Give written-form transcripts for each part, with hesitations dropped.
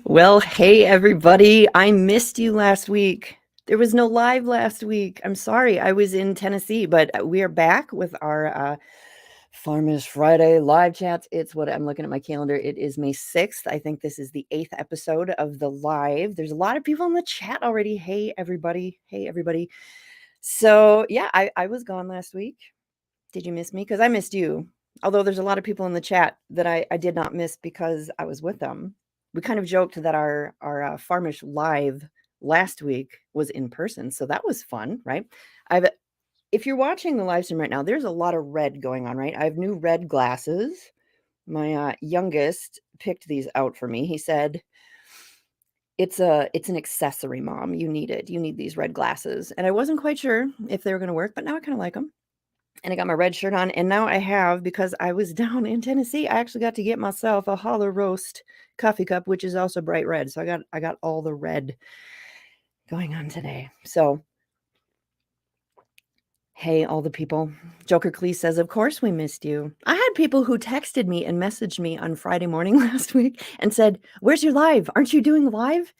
Well, hey everybody. I missed you last week. There was no live last week. I'm sorry. I was in Tennessee, but we are back with our Farmish Friday live chats. It's what I'm looking at my calendar. It is May 6th. I think this is the 8th episode of the live. There's a lot of people in the chat already. Hey everybody. Hey everybody. So, yeah, I was gone last week. Did you miss me? Because I missed you. Although there's a lot of people in the chat that I did not miss because I was with them. We kind of joked that our Farmish live last week was in person, so that was fun, right? I've if you're watching the live stream right now, there's a lot of red going on, right? I have new red glasses. My youngest picked these out for me. He said, it's an accessory, mom. You need it. You need these red glasses. And I wasn't quite sure if they were going to work, but now I kind of like them. And I got my red shirt on, and now I have, because I was down in Tennessee, I actually got to get myself a Holler Roast coffee cup, which is also bright red. So I got all the red going on today. So hey, all the people. Joker Clee says, of course we missed you. I had people who texted me and messaged me on Friday morning last week and said, where's your live? Aren't you doing live?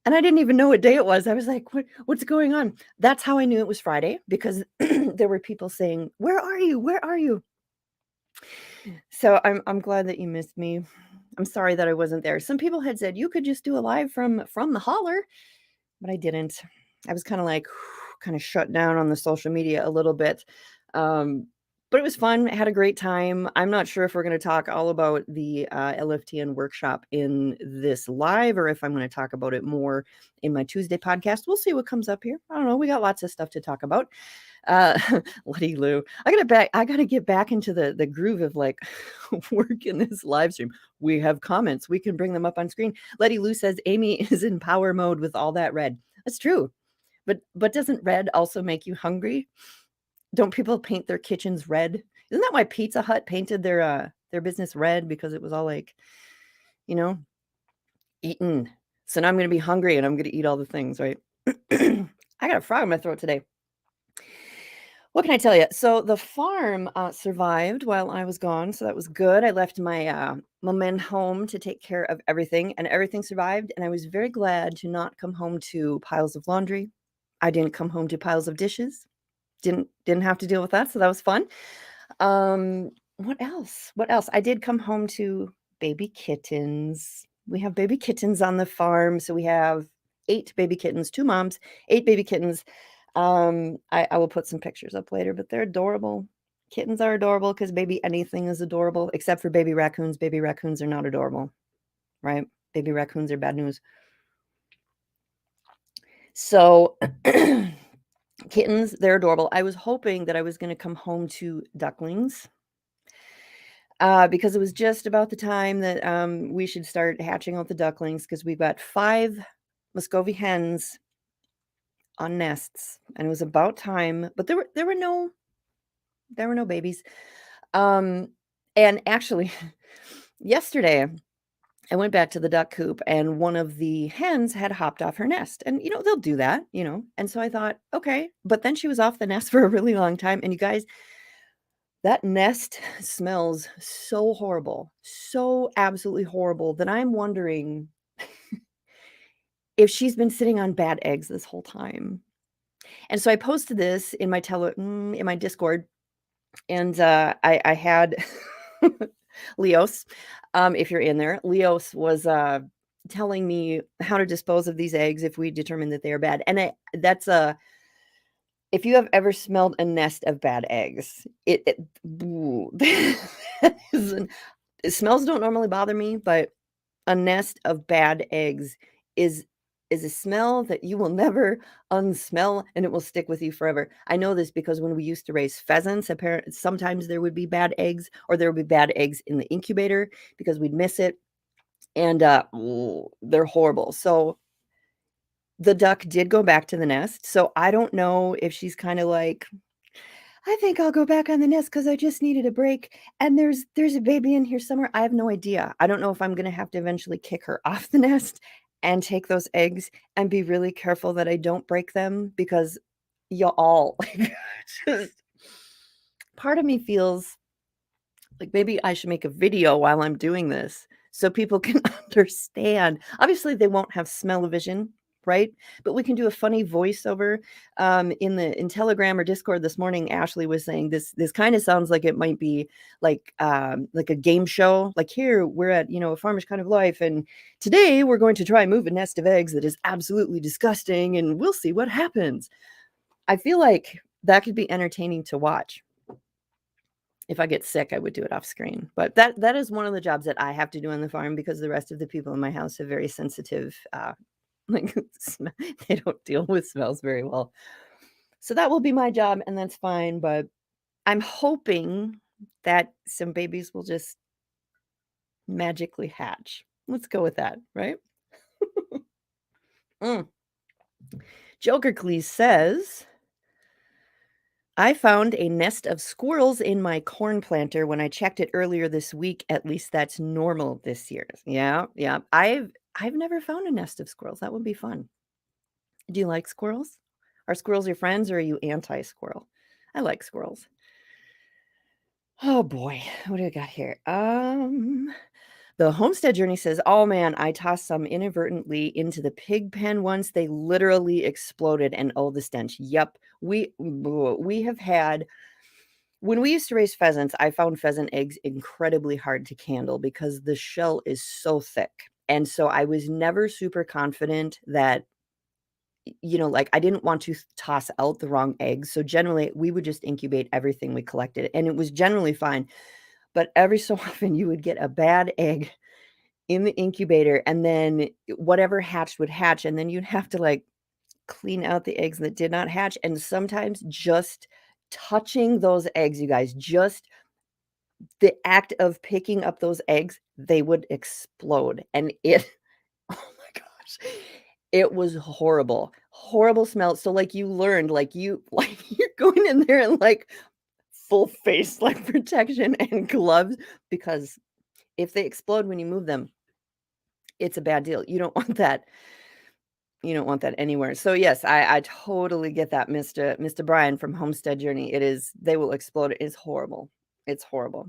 And I didn't even know what day it was. I was like, what's going on? That's how I knew it was Friday, because there were people saying, where are you? Where are you? So I'm glad that you missed me. I'm sorry that I wasn't there. Some people had said you could just do a live from the holler, but I didn't. I was kind of like kind of shut down on the social media a little bit. But it was fun. I had a great time. I'm not sure if we're going to talk all about the LFTN workshop in this live, or if I'm going to talk about it more in my Tuesday podcast. We'll see what comes up here. I don't know. We got lots of stuff to talk about. Letty Lou, I gotta get back into the groove of like work in this live stream. We have comments. We can bring them up on screen. Letty Lou says Amy is in power mode with all that red. That's true. But doesn't red also make you hungry? Don't people paint their kitchens red? Isn't that why Pizza Hut painted their business red? Because it was all like, you know, eaten. So now I'm gonna be hungry and I'm gonna eat all the things, right? I got a frog in my throat today. What can I tell you? So the farm survived while I was gone, so that was good. I left my men home to take care of everything, and everything survived. And I was very glad to not come home to piles of laundry. I didn't come home to piles of dishes. Didn't have to deal with that, so that was fun. What else? What else? I did come home to baby kittens. We have baby kittens on the farm, so we have 8 baby kittens, 2 moms, 8 baby kittens. I will put some pictures up later, but they're adorable. Kittens are adorable because baby anything is adorable, except for baby raccoons. Baby raccoons are not adorable, right? Baby raccoons are bad news. So kittens, they're adorable. I was hoping that I was going to come home to ducklings, because it was just about the time that we should start hatching out the ducklings, because we've got 5 Muscovy hens on nests, and it was about time. But there were no babies. And actually, yesterday I went back to the duck coop, and one of the hens had hopped off her nest. And they'll do that, And so I thought, okay, but then she was off the nest for a really long time. And you guys, that nest smells so horrible, so absolutely horrible, that I'm wondering if she's been sitting on bad eggs this whole time. And so I posted this in my in my Discord, and I had Leos, if you're in there, Leos was telling me how to dispose of these eggs if we determine that they are bad. And that's if you have ever smelled a nest of bad eggs, smells don't normally bother me, but a nest of bad eggs is a smell that you will never unsmell, and it will stick with you forever. I know this because when we used to raise pheasants, apparently sometimes there would be bad eggs, or there would be bad eggs in the incubator because we'd miss it, and they're horrible. So the duck did go back to the nest. So I don't know if she's kind of like, I think I'll go back on the nest because I just needed a break. And there's a baby in here somewhere. I have no idea. I don't know if I'm going to have to eventually kick her off the nest and take those eggs and be really careful that I don't break them, because y'all, just part of me feels like maybe I should make a video while I'm doing this so people can understand. Obviously, they won't have smell-o-vision, right? But we can do a funny voiceover. In Telegram or Discord this morning, Ashley was saying this kind of sounds like it might be like a game show. Like, here we're at, a farmer's kind of life, and today we're going to try and move a nest of eggs that is absolutely disgusting, and we'll see what happens. I feel like that could be entertaining to watch. If I get sick, I would do it off screen. But that is one of the jobs that I have to do on the farm because the rest of the people in my house have very sensitive, like, they don't deal with smells very well. So that will be my job, and that's fine. But I'm hoping that some babies will just magically hatch. Let's go with that, right? Joker Cleese says, I found a nest of squirrels in my corn planter when I checked it earlier this week. At least that's normal this year. Yeah. I've never found a nest of squirrels. That would be fun. Do you like squirrels? Are squirrels your friends, or are you anti-squirrel? I like squirrels. Oh boy, what do I got here? The Homestead Journey says, oh man, I tossed some inadvertently into the pig pen once. They literally exploded, and oh, the stench. Yep. We have had, when we used to raise pheasants, I found pheasant eggs incredibly hard to handle because the shell is so thick. And so I was never super confident that, like, I didn't want to toss out the wrong eggs. So generally we would just incubate everything we collected, and it was generally fine. But every so often you would get a bad egg in the incubator, and then whatever hatched would hatch, and then you'd have to like clean out the eggs that did not hatch. And sometimes just touching those eggs, you guys, just the act of picking up those eggs, they would explode. And it, oh my gosh, it was horrible smell. So like you learned, like you're going in there and like full face like protection and gloves, because if they explode when you move them, it's a bad deal. You don't want that. You don't want that anywhere. So yes, I totally get that, Mr. Brian from Homestead Journey. They will explode. It's horrible. It's horrible.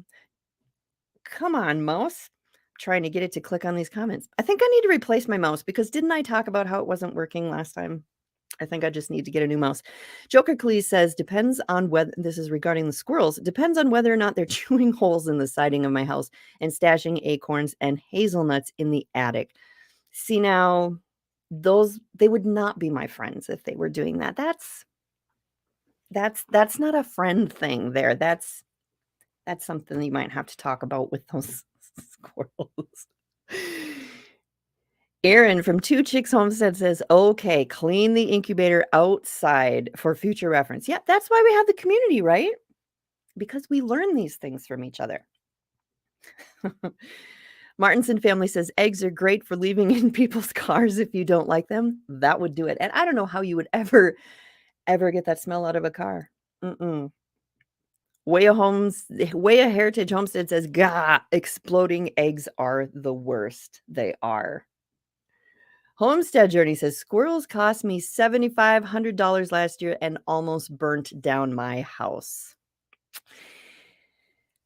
Come on, mouse. Trying to get it to click on these comments. I think I need to replace my mouse, because didn't I talk about how it wasn't working last time? I think I just need to get a new mouse. Joker Cleese says, depends on whether, this is regarding the squirrels, depends on whether or not they're chewing holes in the siding of my house and stashing acorns and hazelnuts in the attic. See, now, they would not be my friends if they were doing that. That's not a friend thing there. That's something you might have to talk about with those squirrels. Aaron from Two Chicks Homestead says, okay, clean the incubator outside for future reference. Yeah, that's why we have the community, right? Because we learn these things from each other. Martinson family says, eggs are great for leaving in people's cars if you don't like them. That would do it. And I don't know how you would ever get that smell out of a car. Waya Heritage Homestead says, gah, exploding eggs are the worst. They are. Homestead Journey says, squirrels cost me $7,500 last year and almost burnt down my house.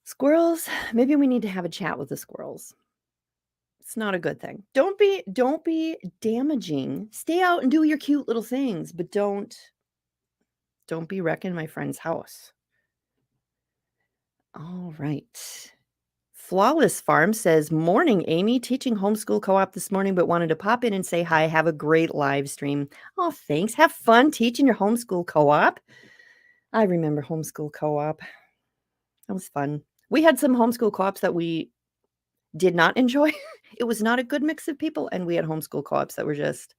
Squirrels, maybe we need to have a chat with the squirrels. It's not a good thing. Don't be damaging. Stay out and do your cute little things, but don't be wrecking my friend's house. All right. Flawless Farm says, morning, Amy, teaching homeschool co-op this morning, but wanted to pop in and say hi. Have a great live stream. Oh, thanks. Have fun teaching your homeschool co-op. I remember homeschool co-op. That was fun. We had some homeschool co-ops that we did not enjoy. It was not a good mix of people. And we had homeschool co-ops that were just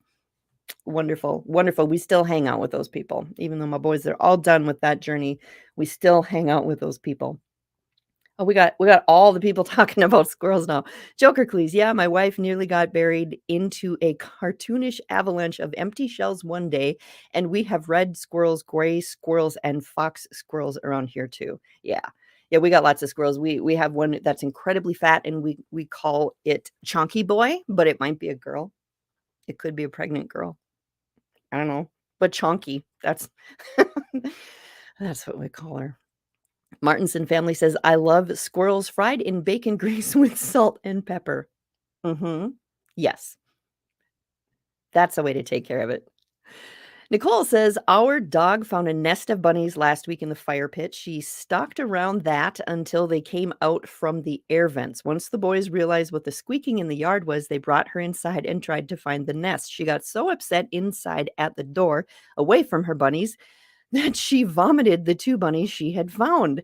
wonderful. We still hang out with those people. Even though my boys are all done with that journey, we still hang out with those people. Oh, we got all the people talking about squirrels now. Joker Cleese, yeah, my wife nearly got buried into a cartoonish avalanche of empty shells one day, and we have red squirrels, gray squirrels, and fox squirrels around here too. Yeah, we got lots of squirrels. We have one that's incredibly fat, and we call it Chonky Boy, but it might be a girl. It could be a pregnant girl. I don't know, but Chonky, that's that's what we call her. Martinson family says, I love squirrels fried in bacon grease with salt and pepper. Mhm. Yes. That's the way to take care of it. Nicole says, "Our dog found a nest of bunnies last week in the fire pit. She stalked around that until they came out from the air vents. Once the boys realized what the squeaking in the yard was, they brought her inside and tried to find the nest. She got so upset inside at the door, away from her bunnies, that she vomited the 2 bunnies she had found.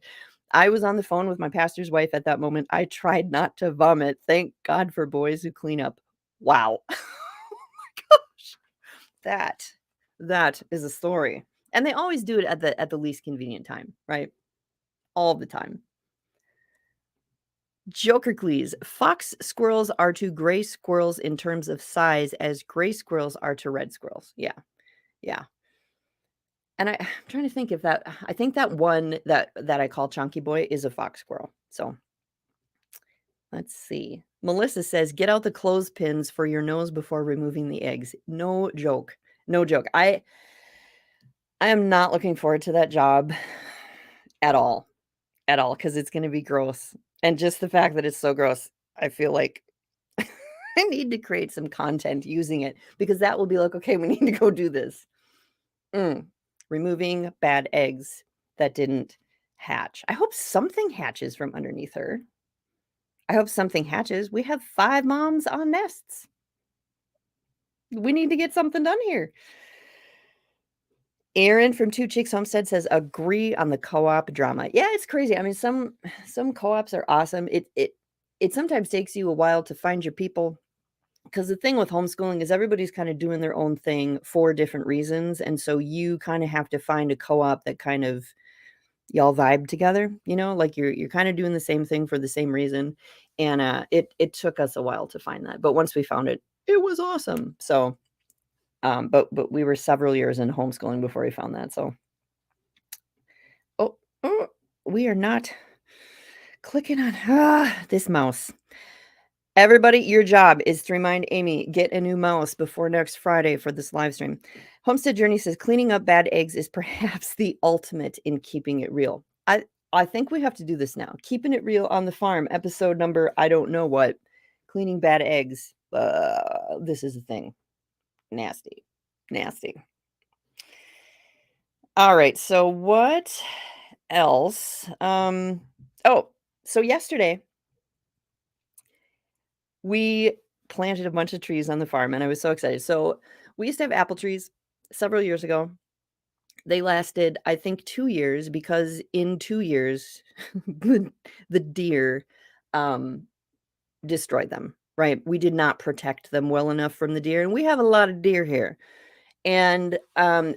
I was on the phone with my pastor's wife at that moment. I tried not to vomit. Thank God for boys who clean up." Wow. Gosh. That that is a story. And they always do it at the least convenient time, right? All the time. Jokercles, fox squirrels are to gray squirrels in terms of size as gray squirrels are to red squirrels. Yeah, yeah. And I'm trying to think if that I think that one that I call Chunky Boy is a fox squirrel. So let's see. Melissa says, "Get out the clothespins for your nose before removing the eggs." No joke. No joke. I am not looking forward to that job at all. At all, because it's gonna be gross. And just the fact that it's so gross, I feel like I need to create some content using it because that will be like, "Okay, we need to go do this." Mm. Removing bad eggs that didn't hatch. I hope something hatches from underneath her. I hope something hatches. We have 5 moms on nests. We need to get something done here. Aaron from Two Chicks Homestead says, "Agree on the co-op drama." Yeah, it's crazy. I mean, some co-ops are awesome. It sometimes takes you a while to find your people because the thing with homeschooling is everybody's kind of doing their own thing for different reasons, and so you kind of have to find a co-op that kind of y'all vibe together, like you're kind of doing the same thing for the same reason. And it took us a while to find that, but once we found it, it was awesome. So but we were several years in homeschooling before we found that. So oh, oh, we are not clicking on this mouse. Everybody, your job is to remind Amy, get a new mouse before next Friday for this live stream. Homestead Journey says, "Cleaning up bad eggs is perhaps the ultimate in keeping it real." I think we have to do this now. Keeping it real on the farm, episode number, I don't know what. Cleaning bad eggs. This is a thing. Nasty. Nasty. All right. So what else? Oh, so yesterday we planted a bunch of trees on the farm and I was so excited. So we used to have apple trees several years ago. They lasted, I think, 2 years because in 2 years, the deer, um, destroyed them, right? We did not protect them well enough from the deer, and we have a lot of deer here. And,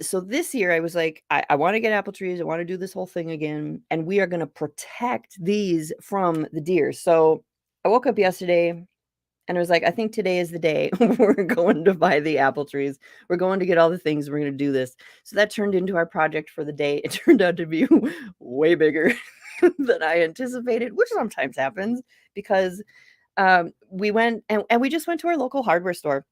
so this year I was like, "I wanna get apple trees, I wanna do this whole thing again, and we are gonna protect these from the deer." So I woke up yesterday and I was like, "I think today is the day. We're going to buy the apple trees. We're going to get all the things. We're gonna do this." So that turned into our project for the day. It turned out to be way bigger than I anticipated, which sometimes happens because, we went and we just went to our local hardware store,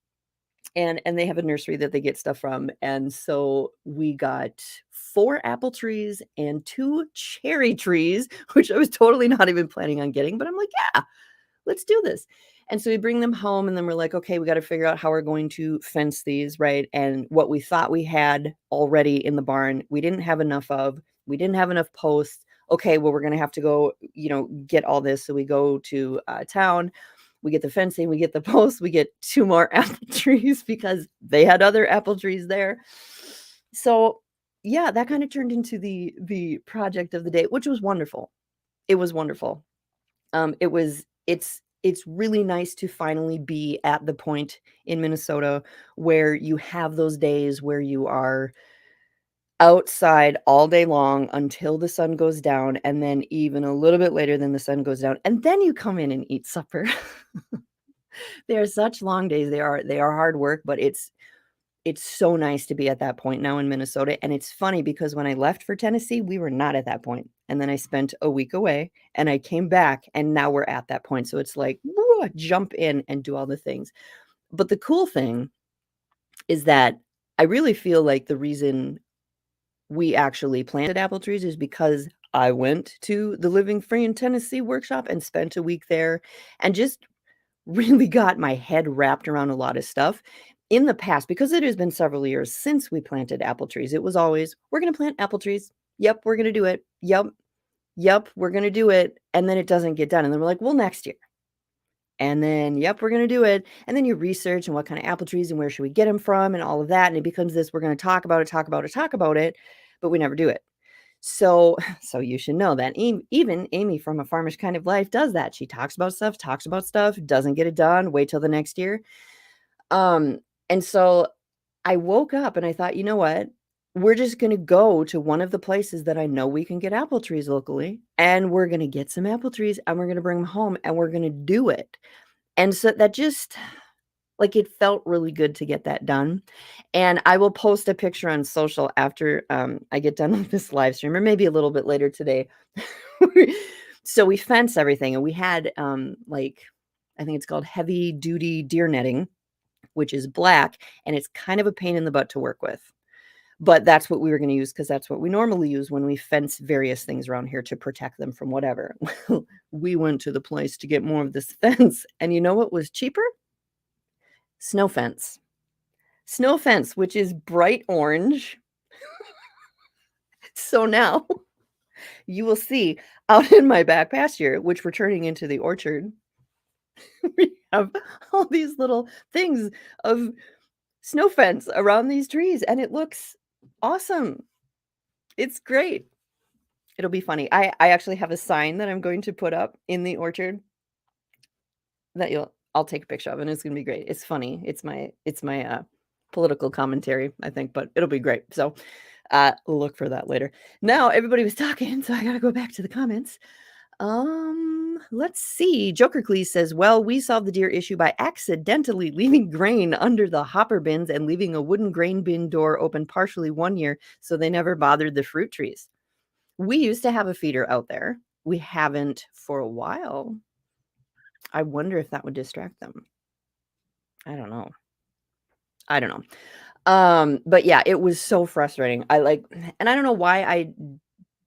and they have a nursery that they get stuff from, and so we got 4 apple trees and 2 cherry trees, which I was totally not even planning on getting, but I'm like, "Yeah, let's do this." And so we bring them home and then we're like, "Okay, we got to figure out how we're going to fence these," right? And what we thought we had already in the barn, we didn't have enough of. We didn't have enough posts. Okay, well, we're going to have to go, get all this. So we go to town, we get the fencing, we get the posts, we get 2 more apple trees because they had other apple trees there. So, yeah, that kind of turned into the project of the day, which was wonderful. It was wonderful. It's really nice to finally be at the point in Minnesota where you have those days where you are outside all day long until the sun goes down, and then even a little bit later than the sun goes down, and then you come in and eat supper. They are such long days. They are hard work, but it's so nice to be at that point now in Minnesota, and it's funny because when I left for Tennessee, we were not at that point, and then I spent a week away, and I came back, and now we're at that point, so it's like, woo, jump in and do all the things. But the cool thing is that I really feel like the reason we actually planted apple trees is because I went to the Living Free in Tennessee workshop and spent a week there and just really got my head wrapped around a lot of stuff. In the past, because it has been several years since we planted apple trees, it was always, "We're gonna plant apple trees. Yep, we're gonna do it. Yep, yep, we're gonna do it," and then it doesn't get done, and then we're like, "Well, next year." And then, "Yep, we're gonna do it," and then you research and what kind of apple trees and where should we get them from and all of that, and it becomes this, we're gonna talk about it, talk about it, talk about it, but we never do it. So so you should know that even Amy from A Farmish Kind of Life does that. She talks about stuff, doesn't get it done, wait till the next year. And so I woke up and I thought, "You know what? We're just gonna go to one of the places that I know we can get apple trees locally, and we're gonna get some apple trees, and we're gonna bring them home, and we're gonna do it." And so that just like, it felt really good to get that done, and I will post a picture on social after, I get done with this live stream, or maybe a little bit later today. So we fence everything, and we had, like, I think it's called heavy duty deer netting, which is black, and it's kind of a pain in the butt to work with. But that's what we were gonna use because that's what we normally use when we fence various things around here to protect them from whatever. Well, we went to the place to get more of this fence, and you know what was cheaper? Snow fence. Snow fence, which is bright orange. So now you will see out in my back pasture, which we're turning into the orchard, we have all these little things of snow fence around these trees, and it looks awesome. It's great. It'll be funny. I actually have a sign that I'm going to put up in the orchard that I'll take a picture of, and it's gonna be great. It's funny. It's my political commentary, I think, but it'll be great. So, look for that later. Now everybody was talking, so I gotta go back to the comments. Let's see. Jokerclee says, "Well, we solved the deer issue by accidentally leaving grain under the hopper bins and leaving a wooden grain bin door open partially one year, so they never bothered the fruit trees. We used to have a feeder out there. We haven't for a while. I wonder if that would distract them. I don't know. I don't know. But yeah, it was so frustrating. And I don't know why I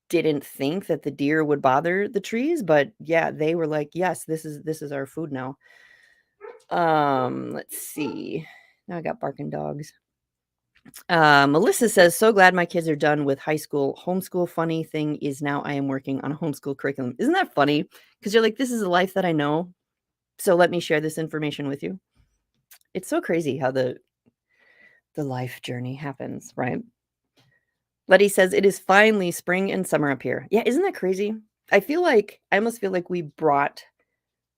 didn't think that the deer would bother the trees, but yeah, they were like, "Yes, this is our food now." Let's see. Now I got barking dogs. Melissa says, "So glad my kids are done with high school. Homeschool funny thing is now I am working on a homeschool curriculum." Isn't that funny? Because you're like, this is a life that I know. So let me share this information with you. It's so crazy how the life journey happens, right? Letty says, "It is finally spring and summer up here." Yeah, isn't that crazy? I almost feel like we brought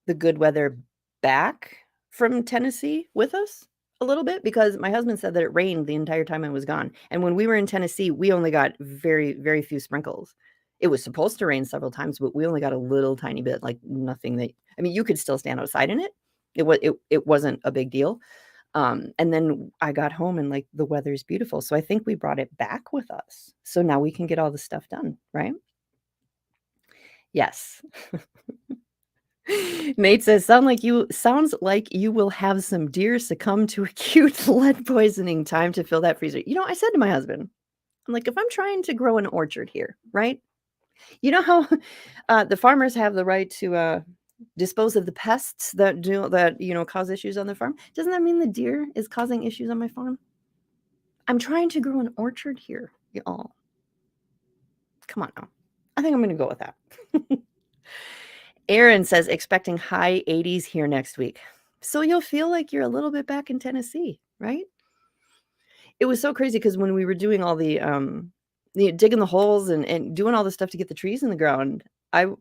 the good weather back from Tennessee with us a little bit because my husband said that it rained the entire time I was gone. And when we were in Tennessee, we only got very, very few sprinkles. It was supposed to rain several times, but we only got a little tiny bit, like nothing that, I mean, you could still stand outside in it. It wasn't a big deal. And then I got home and like the weather's beautiful. So I think we brought it back with us. So now we can get all the stuff done, right? Yes. Nate says, sounds like you will have some deer succumb to acute lead poisoning. Time to fill that freezer." You know, I said to my husband, I'm like, if I'm trying to grow an orchard here, right? You know how the farmers have the right to dispose of the pests that cause issues on the farm? Doesn't that mean the deer is causing issues on my farm? I'm trying to grow an orchard here, y'all. Come on now. I think I'm gonna go with that. Aaron says, "Expecting high 80s here next week." So you'll feel like you're a little bit back in Tennessee, right? It was so crazy because when we were doing all the digging the holes and doing all the stuff to get the trees in the ground,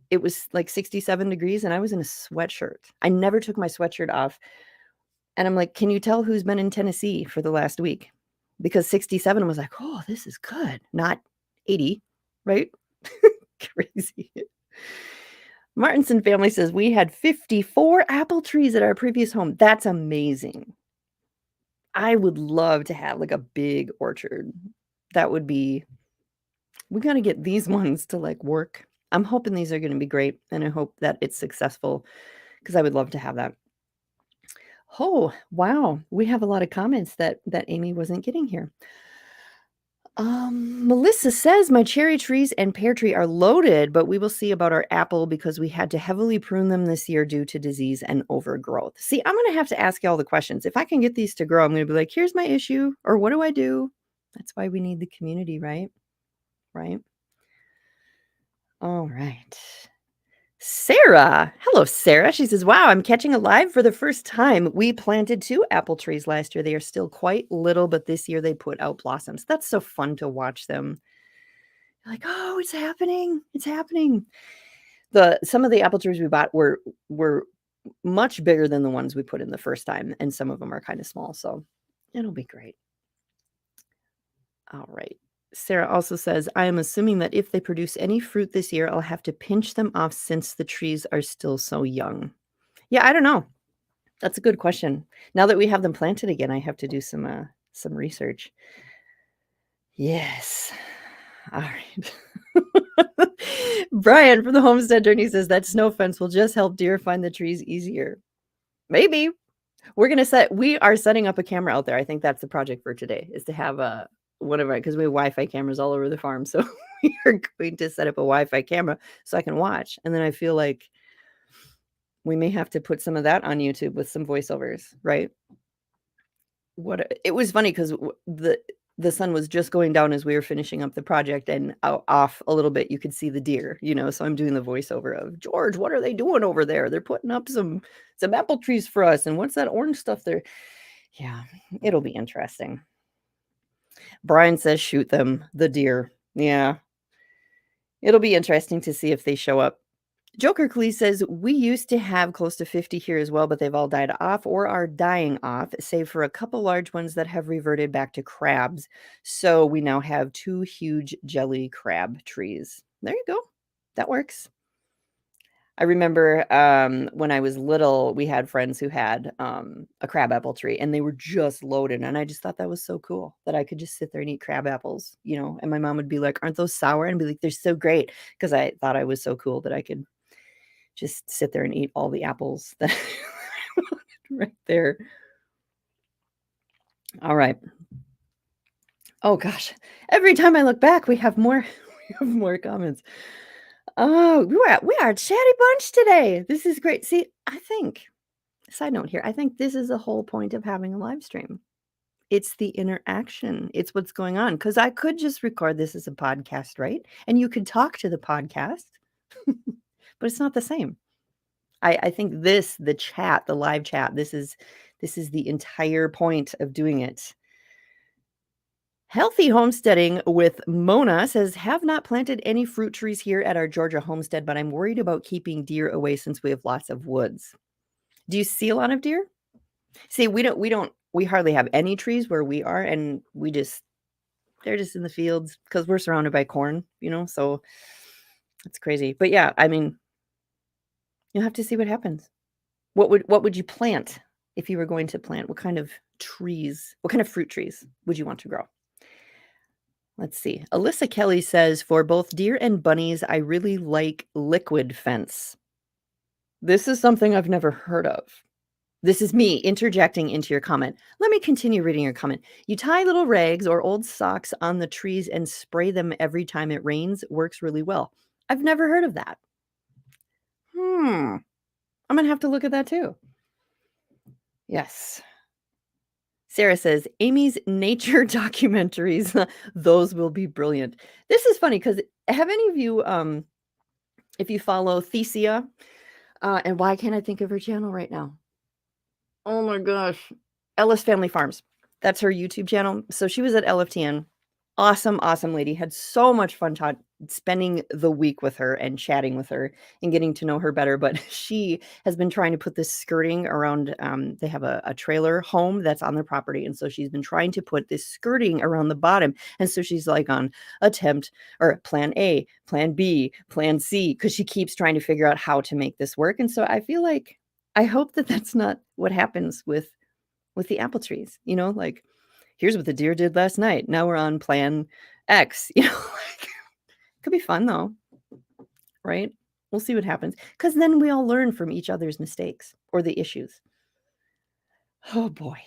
it was like 67 degrees and I was in a sweatshirt. I never took my sweatshirt off. And I'm like, "Can you tell who's been in Tennessee for the last week?" Because 67 was like, "Oh, this is good." Not 80, right? Crazy. Martinson family says, "We had 54 apple trees at our previous home." That's amazing. I would love to have like a big orchard. That would be, we got to get these ones to like work. I'm hoping these are going to be great and I hope that it's successful because I would love to have that. Oh, wow. We have a lot of comments that Amy wasn't getting here. Melissa says my cherry trees and pear tree are loaded, but we will see about our apple because we had to heavily prune them this year due to disease and overgrowth. See, I'm going to have to ask you all the questions. If I can get these to grow, I'm going to be like, here's my issue, or what do I do? That's why we need the community, right? Right. All right. Sarah. Hello, Sarah. She says, wow, I'm catching alive for the first time. We planted 2 apple trees last year. They are still quite little, but this year they put out blossoms. That's so fun to watch them. You're like, oh, it's happening. It's happening. Some of the apple trees we bought were much bigger than the ones we put in the first time, and some of them are kind of small. So it'll be great. All right. Sarah also says, I am assuming that if they produce any fruit this year, I'll have to pinch them off since the trees are still so young. Yeah, I don't know. That's a good question. Now that we have them planted again, I have to do some research. Yes. All right. Brian from the Homestead Journey says that snow fence will just help deer find the trees easier. Maybe. We are setting up a camera out there. I think that's the project for today, is to have one of our, because we have Wi-Fi cameras all over the farm. So we are going to set up a Wi-Fi camera so I can watch. And then I feel like we may have to put some of that on YouTube with some voiceovers, right? It was funny because the sun was just going down as we were finishing up the project, and off a little bit you could see the deer, so I'm doing the voiceover of, George, what are they doing over there? They're putting up some apple trees for us, and what's that orange stuff there? Yeah, it'll be interesting. Brian says shoot them, the deer. Yeah, it'll be interesting to see if they show up. Joker Clee says, we used to have close to 50 here as well, but they've all died off or are dying off, save for a couple large ones that have reverted back to crabs. So we now have 2 huge jelly crab trees. There you go. That works. I remember when I was little, we had friends who had a crab apple tree, and they were just loaded. And I just thought that was so cool that I could just sit there and eat crab apples, and my mom would be like, aren't those sour? And I'd be like, they're so great, because I thought I was so cool that I could just sit there and eat all the apples that I wanted right there. All right. Oh gosh. Every time I look back, we have more comments. Oh, we are a chatty bunch today. This is great. See, I think, side note here, I think this is the whole point of having a live stream. It's the interaction. It's what's going on. Because I could just record this as a podcast, right? And you could talk to the podcast, but it's not the same. I think the chat, the live chat, this is the entire point of doing it. Healthy Homesteading with Mona says, have not planted any fruit trees here at our Georgia homestead, but I'm worried about keeping deer away since we have lots of woods. Do you see a lot of deer? See, we hardly have any trees where we are, and they're just in the fields because we're surrounded by corn, so it's crazy. But yeah, I mean, you'll have to see what happens. What would you plant if you were going to plant? What kind of fruit trees would you want to grow? Let's see. Alyssa Kelly says, for both deer and bunnies, I really like liquid fence. This is something I've never heard of. This is me interjecting into your comment. Let me continue reading your comment. You tie little rags or old socks on the trees and spray them every time it rains. Works really well. I've never heard of that. I'm going to have to look at that too. Yes. Sarah says, Amy's nature documentaries, those will be brilliant. This is funny because have any of you, if you follow Thesia, and why can't I think of her channel right now? Oh my gosh. Ellis Family Farms. That's her YouTube channel. So she was at LFTN. Awesome lady. Had so much fun spending the week with her and chatting with her and getting to know her better. But she has been trying to put this skirting around. They have a trailer home that's on their property. And so she's been trying to put this skirting around the bottom. And so she's like on plan A, plan B, plan C, because she keeps trying to figure out how to make this work. And so I hope that that's not what happens with the apple trees, like, here's what the deer did last night. Now we're on plan X, could be fun though, right? We'll see what happens. Because then we all learn from each other's mistakes or the issues. Oh boy.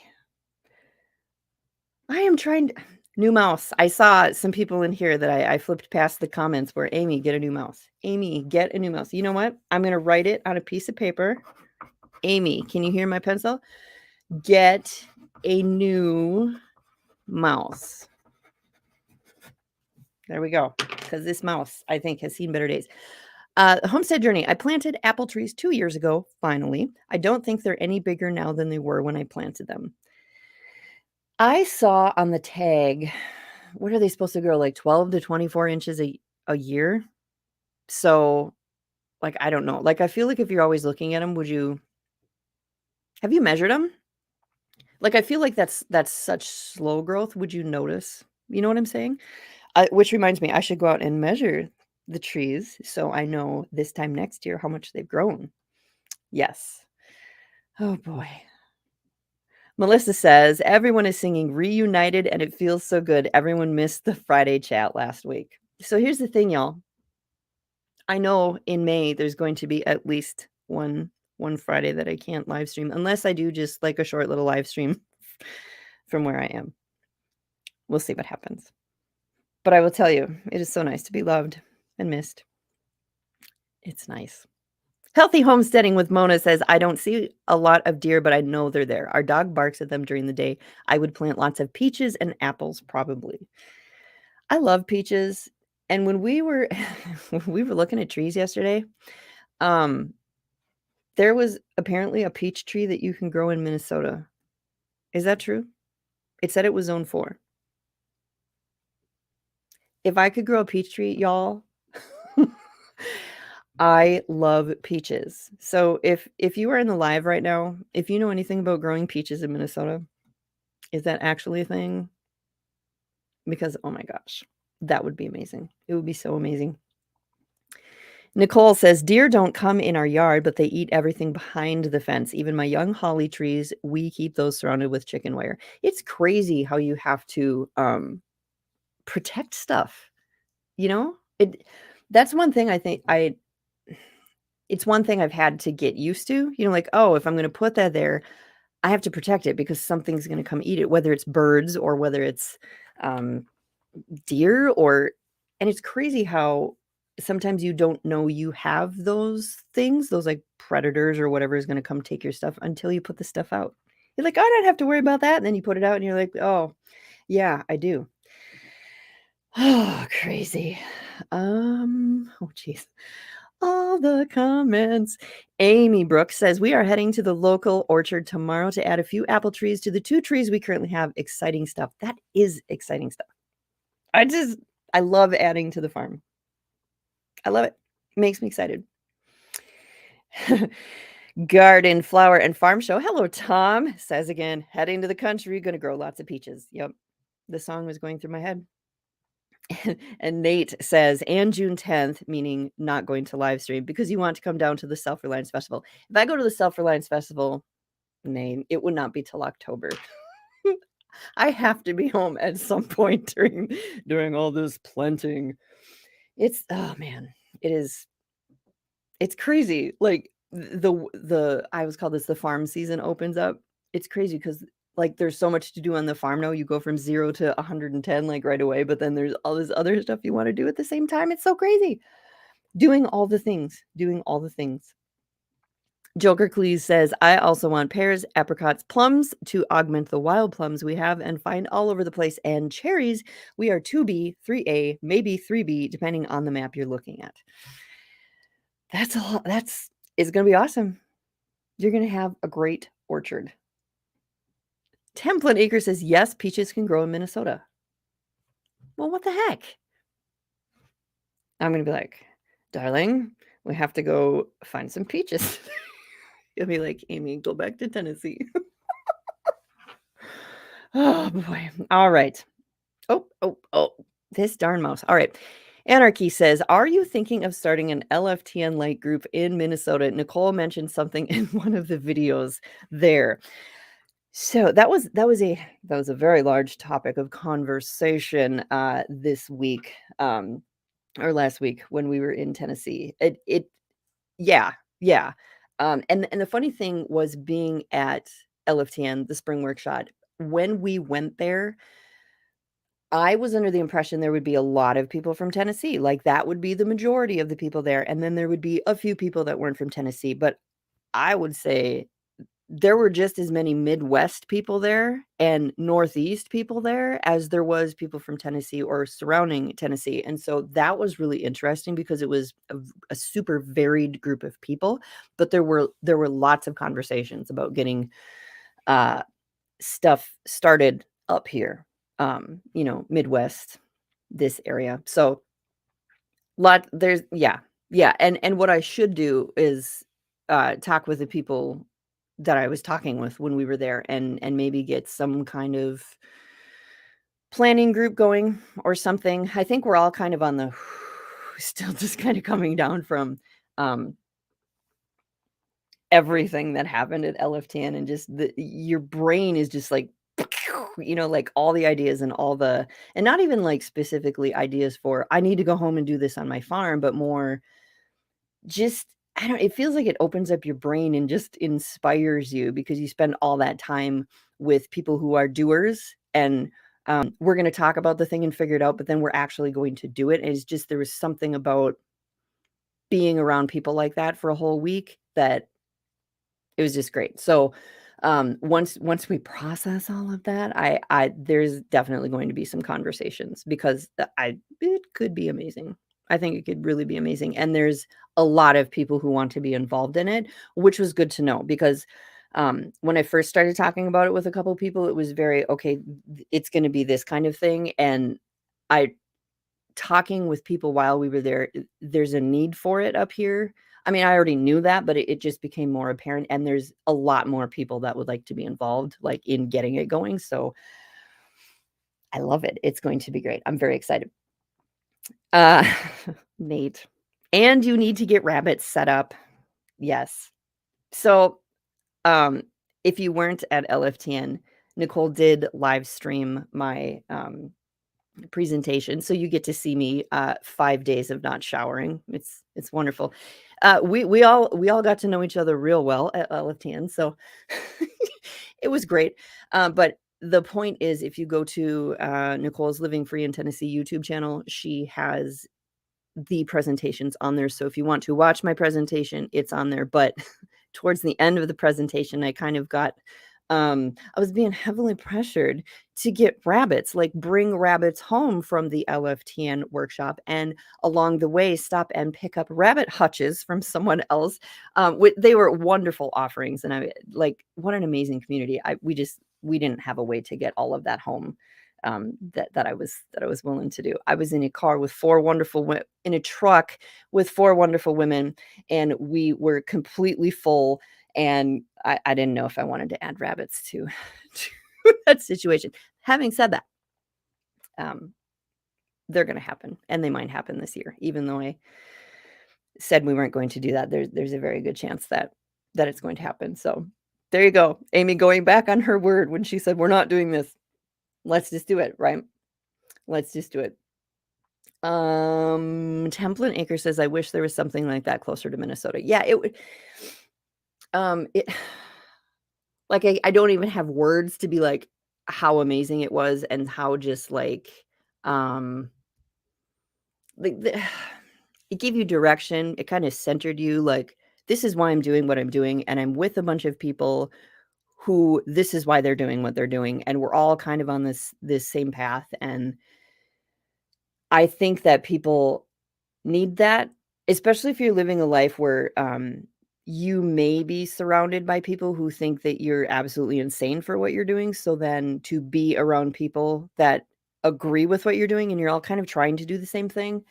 I am trying to, New mouse. I saw some people in here that I flipped past the comments where Amy, get a new mouse. Amy, get a new mouse. You know what? I'm going to write it on a piece of paper. Amy, can you hear my pencil? Get a new mouse. There we go. Because this mouse, I think, has seen better days. Homestead journey. I planted apple trees 2 years ago, finally. I don't think they're any bigger now than they were when I planted them. I saw on the tag, what are they supposed to grow? Like 12 to 24 inches a year? So, like, I don't know. Like, I feel like if you're always looking at them, have you measured them? Like, I feel like that's such slow growth. Would you notice? You know what I'm saying? Which reminds me, I should go out and measure the trees so I know this time next year how much they've grown. Yes. Oh boy. Melissa says, everyone is singing Reunited and it feels so good. Everyone missed the Friday chat last week. So here's the thing, y'all. I know in May there's going to be at least one Friday that I can't live stream unless I do just like a short little live stream from where I am. We'll see what happens. But I will tell you, it is so nice to be loved and missed. It's nice. Healthy homesteading with Mona says, I don't see a lot of deer, but I know they're there. Our dog barks at them during the day. I would plant lots of peaches and apples, probably. I love peaches. And when we were looking at trees yesterday, there was apparently a peach tree that you can grow in Minnesota. Is that true? It said it was zone 4. If I could grow a peach tree, y'all, I love peaches. So if you are in the live right now, if you know anything about growing peaches in Minnesota, is that actually a thing? Because, oh my gosh, that would be amazing. It would be so amazing. Nicole says, deer don't come in our yard, but they eat everything behind the fence. Even my young holly trees, we keep those surrounded with chicken wire. It's crazy how you have to protect stuff. You know, that's one thing I think it's one thing I've had to get used to, you know, like, oh, if I'm going to put that there, I have to protect it because something's going to come eat it, whether it's birds or whether it's deer and it's crazy how sometimes you don't know you have those things, those like predators or whatever is going to come take your stuff until you put the stuff out. You're like, oh, I don't have to worry about that. And then you put it out and you're like, oh, yeah, I do. Oh, crazy. Oh, jeez. All the comments. Amy Brooks says, we are heading to the local orchard tomorrow to add a few apple trees to the 2 trees we currently have. Exciting stuff. That is exciting stuff. I love adding to the farm. I love it. It makes me excited. Garden, flower, and farm show. Hello, Tom. Says again, heading to the country, going to grow lots of peaches. Yep. The song was going through my head. And Nate says, and June 10th, meaning not going to live stream because you want to come down to the Self-Reliance Festival. If I go to the Self-Reliance Festival, Nate, it would not be till October. I have to be home at some point during all this planting. Oh man, it's crazy. Like I always call this the farm season opens up. It's crazy because like there's so much to do on the farm now. You go from 0 to 110 like right away, but then there's all this other stuff you want to do at the same time. It's so crazy. Doing all the things. Joker Cleese says, I also want pears, apricots, plums to augment the wild plums we have and find all over the place. And cherries, we are 2B, 3A, maybe 3B, depending on the map you're looking at. That's a lot. It's going to be awesome. You're going to have a great orchard. Template Acre says, yes, peaches can grow in Minnesota. Well, what the heck? I'm going to be like, darling, we have to go find some peaches. You'll be like, Amy, go back to Tennessee. Oh, boy. All right. Oh, this darn mouse. All right. Anarchy says, are you thinking of starting an LFTN light group in Minnesota? Nicole mentioned something in one of the videos there. So that was a very large topic of conversation this week or last week when we were in Tennessee. Yeah. And the funny thing was being at LFTN, the spring workshop, when we went there, I was under the impression there would be a lot of people from Tennessee, like, that would be the majority of the people there, and then there would be a few people that weren't from Tennessee, but I would say there were just as many Midwest people there and Northeast people there as there was people from Tennessee or surrounding Tennessee, and so that was really interesting because it was a super varied group of people, but there were lots of conversations about getting, uh, stuff started up here, Midwest, this area, so there's yeah, and what I should do is, talk with the people that I was talking with when we were there and maybe get some kind of planning group going or something. I think we're all kind of on the still just kind of coming down from, um, everything that happened at LFTN and just your brain is just like, like all the ideas and and not even like specifically ideas for, I need to go home and do this on my farm, but more just I don't it feels like it opens up your brain and just inspires you because you spend all that time with people who are doers and we're going to talk about the thing and figure it out, but then we're actually going to do it. And it's just there was something about being around people like that for a whole week that it was just great. So once we process all of that, I there's definitely going to be some conversations because it could be amazing. I think it could really be amazing. And there's a lot of people who want to be involved in it, which was good to know because when I first started talking about it with a couple of people, it was very okay, it's going to be this kind of thing. And I talking with people while we were there, there's a need for it up here. I mean, I already knew that, but it just became more apparent, and there's a lot more people that would like to be involved, like, in getting it going, so I love it. It's going to be great. I'm very excited. Uh, Nate, and you need to get rabbits set up. Yes. So, um, if you weren't at LFTN, Nicole did live stream my, presentation, so you get to see me 5 days of not showering. It's wonderful. We all got to know each other real well at LFTN, so it was great. But the point is, if you go to Nicole's Living Free in Tennessee YouTube channel, she has the presentations on there. So if you want to watch my presentation, it's on there. But towards the end of the presentation, I kind of got I was being heavily pressured to get rabbits, like bring rabbits home from the LFTN workshop, and along the way stop and pick up rabbit hutches from someone else. They were wonderful offerings, and I like what an amazing community. We didn't have a way to get all of that home. That I was willing to do. I was in a car with in a truck with 4 wonderful women, and we were completely full. And I didn't know if I wanted to add rabbits to, to that situation. Having said that, they're going to happen, and they might happen this year, even though I said we weren't going to do that. There's a very good chance that it's going to happen. So there you go, Amy, going back on her word when she said we're not doing this. Let's just do it, right? Let's just do it. Templin Acre says, I wish there was something like that closer to Minnesota. Yeah, it would. Like I don't even have words to be like how amazing it was and how just like it gave you direction. It kind of centered you, like, this is why I'm doing what I'm doing, and I'm with a bunch of people who this is why they're doing what they're doing, and we're all kind of on this same path. And I think that people need that, especially if you're living a life where you may be surrounded by people who think that you're absolutely insane for what you're doing. So then to be around people that agree with what you're doing and you're all kind of trying to do the same thing,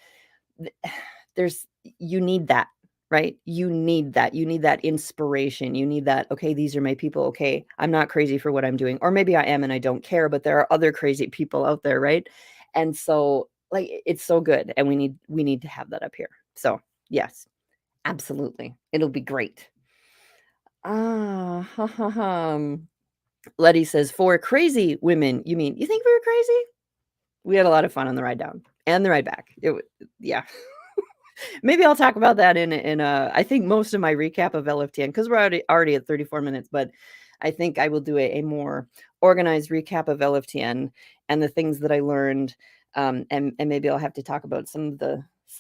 you need that, right? You need that. You need that inspiration. You need that, okay, these are my people. Okay, I'm not crazy for what I'm doing. Or maybe I am and I don't care, but there are other crazy people out there, right? And so like it's so good, and we need to have that up here. So yes, absolutely, it'll be great. Letty says, for crazy women, you mean you think we were crazy? We had a lot of fun on the ride down and the ride back. Yeah. Maybe I'll talk about that in I think most of my recap of LFTN, because we're already at 34 minutes, but I think I will do a more organized recap of LFTN and the things that I learned. And maybe I'll have to talk about some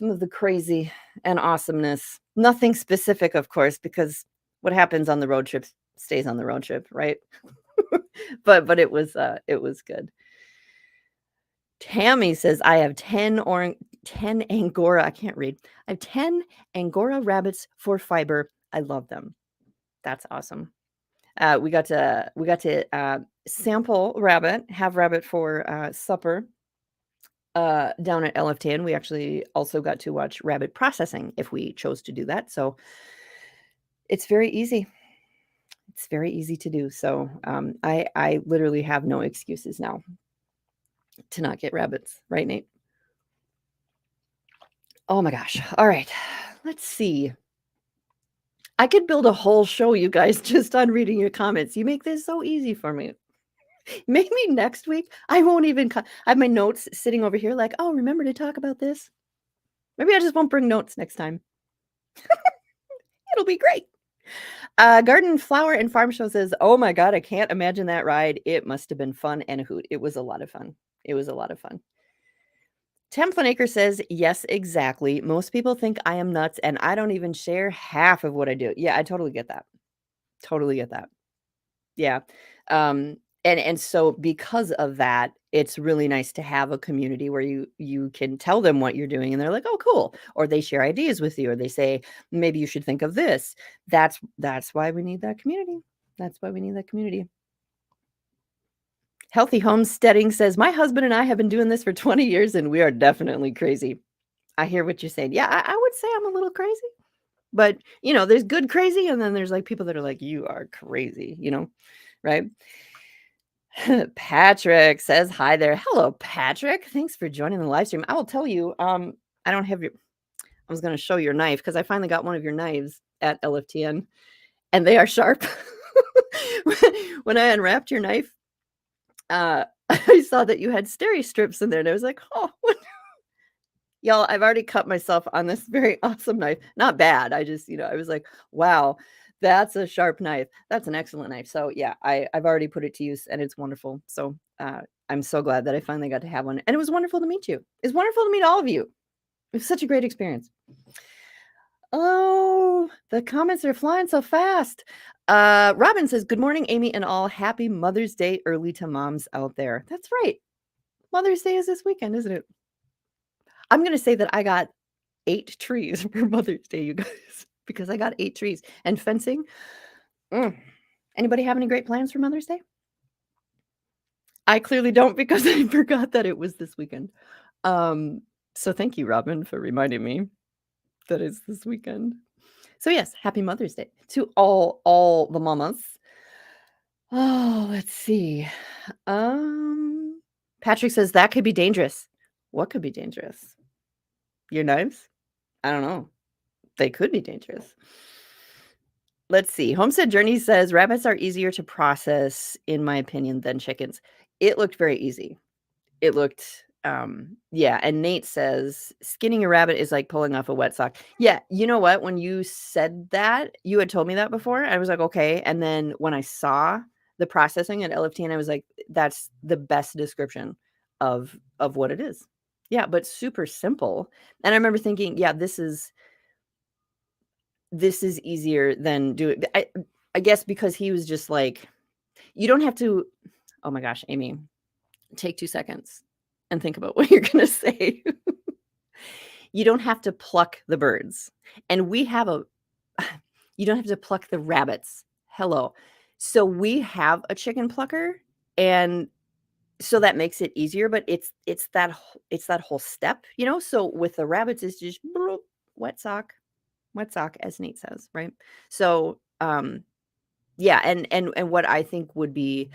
of the crazy and awesomeness. Nothing specific, of course, because what happens on the road trip stays on the road trip, right? but it was good. Tammy says, I have 10 Angora. I can't read. I have 10 Angora rabbits for fiber. I love them. That's awesome. We got to sample rabbit, have rabbit for supper down at LFTN. We actually also got to watch rabbit processing if we chose to do that. So it's very easy. It's very easy to do. So I literally have no excuses now to not get rabbits, right, Nate? Oh my gosh. All right. Let's see. I could build a whole show, you guys, just on reading your comments. You make this so easy for me. Maybe next week I won't even I have my notes sitting over here like, oh, remember to talk about this. Maybe I just won't bring notes next time. It'll be great. Garden Flower and Farm Show says, oh my God, I can't imagine that ride. It must have been fun and a hoot. It was a lot of fun. It was a lot of fun. Templinaker says, yes, exactly. Most people think I am nuts and I don't even share half of what I do. Yeah, I totally get that. Totally get that. Yeah. And so because of that, it's really nice to have a community where you can tell them what you're doing and they're like, oh, cool. Or they share ideas with you, or they say, maybe you should think of this. That's why we need that community. That's why we need that community. Healthy Homesteading says, my husband and I have been doing this for 20 years and we are definitely crazy. I hear what you're saying. Yeah, I would say I'm a little crazy. But, there's good crazy, and then there's, like, people that are like, you are crazy, right? Patrick says, hi there. Hello, Patrick. Thanks for joining the live stream. I will tell you, I don't have I was going to show your knife because I finally got one of your knives at LFTN, and they are sharp. When I unwrapped your knife, I saw that you had steri strips in there, and I was like, oh, y'all, I've already cut myself on this very awesome knife. Not bad. I just, I was like, wow, that's a sharp knife. That's an excellent knife. So yeah, I've already put it to use and it's wonderful. So I'm so glad that I finally got to have one. And it was wonderful to meet you. It's wonderful to meet all of you. It was such a great experience. Oh, the comments are flying so fast. Robin says, good morning, Amy and all. Happy Mother's Day early to moms out there. That's right. Mother's Day is this weekend, isn't it? I'm going to say that I got 8 trees for Mother's Day, you guys, because I got 8 trees and fencing. Anybody have any great plans for Mother's Day? I clearly don't because I forgot that it was this weekend. So thank you, Robin, for reminding me that it's this weekend. So yes, happy Mother's Day to all the mamas. Oh, let's see. Patrick says that could be dangerous. What could be dangerous? Your knives? I don't know. They could be dangerous. Let's see. Homestead Journey says rabbits are easier to process, in my opinion, than chickens. It looked very easy. It looked, yeah. And Nate says skinning a rabbit is like pulling off a wet sock. Yeah. You know what? When you said that, you had told me that before. I was like, okay. And then when I saw the processing at LFT, and I was like, that's the best description of what it is. Yeah, but super simple. And I remember thinking, yeah, this is easier than do it. I guess because he was just like, you don't have to, oh my gosh, Amy, take 2 seconds and think about what you're going to say. You don't have to pluck the birds. And you don't have to pluck the rabbits. Hello. So we have a chicken plucker, and so that makes it easier, but it's that whole step, So with the rabbits, it's just wet sock, as Nate says, right? So yeah, and what I think would be